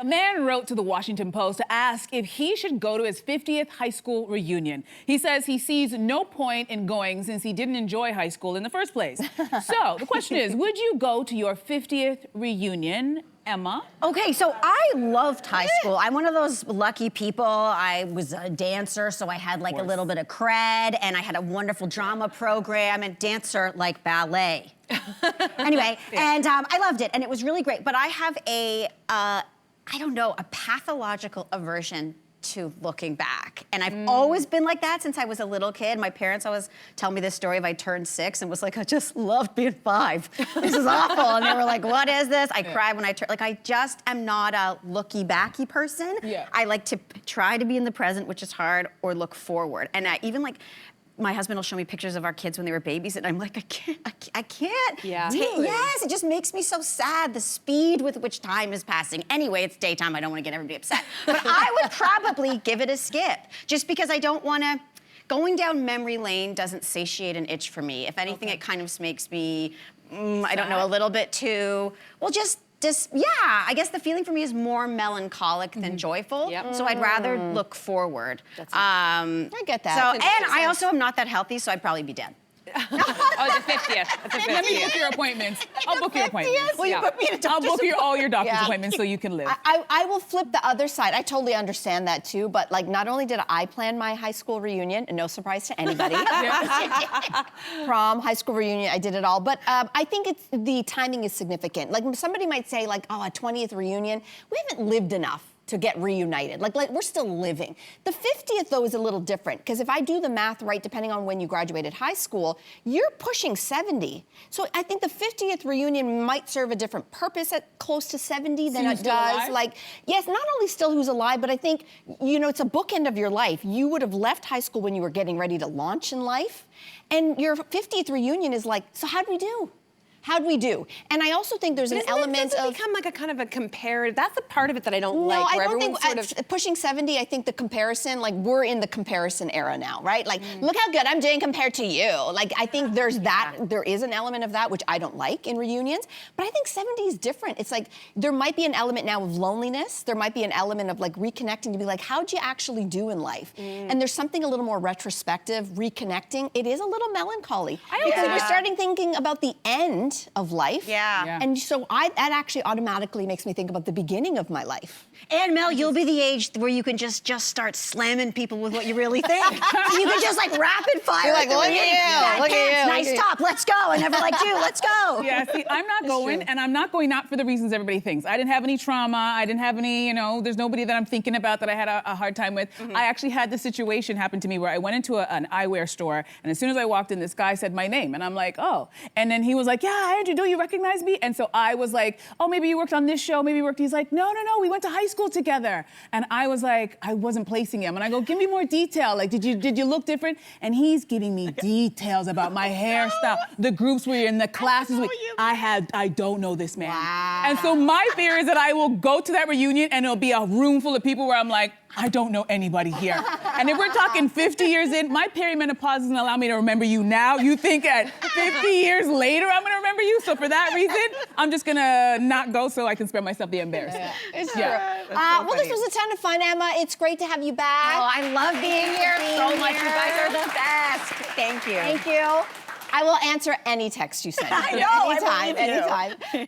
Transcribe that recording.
A man wrote to the Washington Post to ask if he should go to his 50th high school reunion. He says he sees no point in going since he didn't enjoy high school in the first place. So the question is, would you go to your 50th reunion? Emma? Okay, so I loved high school. I'm one of those lucky people. I was a dancer, so I had like a little bit of cred, and I had a wonderful drama program, and dancer like ballet. Anyway, and I loved it, and it was really great. But I have a, I don't know, a pathological aversion to looking back. And I've always been like that since I was a little kid. My parents always tell me this story of I turned 6 and was like, I just loved being 5. This is awful. And they were like, what is this? I cried when I turned, like I just am not a looky-backy person. I like to try to be in the present, which is hard, or look forward. And even like, my husband will show me pictures of our kids when they were babies, and I'm like, I can't. Yeah. Really? Yes, it just makes me so sad, the speed with which time is passing. Anyway, it's daytime, I don't want to get everybody upset. But I would probably give it a skip, just because I don't want to, going down memory lane doesn't satiate an itch for me. If anything, it kind of makes me, I don't know, a little bit too, well, just, yeah, I guess the feeling for me is more melancholic than joyful. So I'd rather look forward. I get that. So, and I also am not that healthy, so I'd probably be dead. Oh, the 50th. Let me book your appointments. I'll book your appointments. Will you put me in a I'll doctor's book all your doctor's Yeah. appointments so you can live. I will flip the other side. I totally understand that too, but like not only did I plan my high school reunion, no surprise to anybody. Prom, high school reunion, I did it all. But I think the timing is significant. Like somebody might say like, oh, a 20th reunion, we haven't lived enough to get reunited. Like we're still living. The 50th though is a little different, because if I do the math right, depending on when you graduated high school, you're pushing 70. So I think the 50th reunion might serve a different purpose at close to 70 than it does. Like, yes, not only still who's alive, but I think, you know, it's a bookend of your life. You would have left high school when you were getting ready to launch in life, and your 50th reunion is like, so how'd we do? How'd we do? And I also think there's an element of... become like a kind of a comparative, that's the part of it that I don't like. No, I where don't think, everyone's sort of pushing 70, I think the comparison, like we're in the comparison era now, right? Like, look how good I'm doing compared to you. Like, I think there's that, there is an element of that, which I don't like in reunions, but I think 70 is different. It's like, there might be an element now of loneliness, there might be an element of like reconnecting to be like, how'd you actually do in life? And there's something a little more retrospective, reconnecting. It is a little melancholy. Because we're starting thinking about the end of life. And so that actually automatically makes me think about the beginning of my life. And Mel, you'll be the age where you can just start slamming people with what you really think. So you can just like rapid fire. You're like, look at you, nice top, let's go. I never liked you, let's go. Yeah, see, I'm not going, and I'm not going not for the reasons everybody thinks. I didn't have any trauma, I didn't have any, you know, there's nobody that I'm thinking about that I had a hard time with. I actually had this situation happen to me where I went into an eyewear store, and as soon as I walked in, this guy said my name, and I'm like, oh. And then he was like, yeah, Andrew, do you recognize me? And so I was like, oh, maybe you worked on this show, maybe you worked. He's like, no, we went to high school together. And I was like, I wasn't placing him. And I go, give me more detail. Like, did you look different? And he's giving me details about my hairstyle, the groups we were in, the classes I don't know this man. Wow. And so my fear is that I will go to that reunion and it'll be a room full of people where I'm like, I don't know anybody here. And if we're talking 50 years in, my perimenopause doesn't allow me to remember you now. You think at 50 years later I'm gonna remember you? So for that reason, I'm just gonna not go so I can spare myself the embarrassment. It's true. Well, this was a ton of fun, Emma. It's great to have you back. Oh, I love being here so much. You guys are the best. Thank you. Thank you. I will answer any text you send. I know, Anytime.